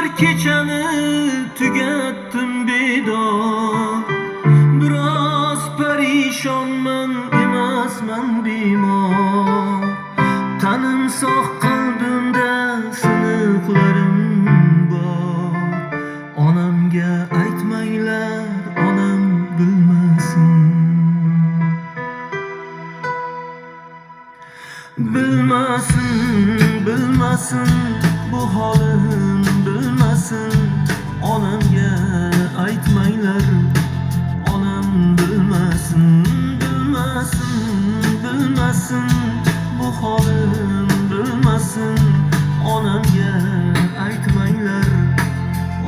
bir kechani tugatdim bedor. Biroz parishonman, emasman bemor. Tanim sog' qalbimda siniqlarim bor. Onamga aytmanglar, onam bilmasin. Bilmasin, bilmasin, bu holim bilmasin. Onamga aytmanglar, onam bilmasin. Bilmasin, bilmasin, bu holim bilmasin. Onamga aytmanglar,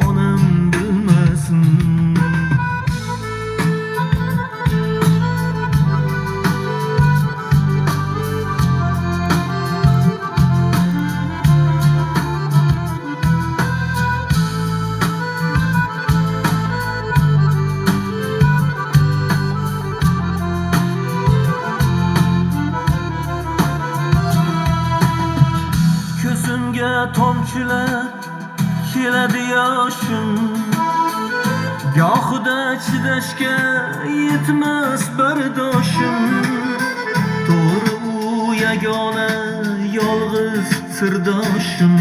onam bilmasin. Ko'zimga tomchilar keladi yoshim, gohida chidashga yetmas bardoshim. To'g'ri u yagona yolg'iz sirdoshim.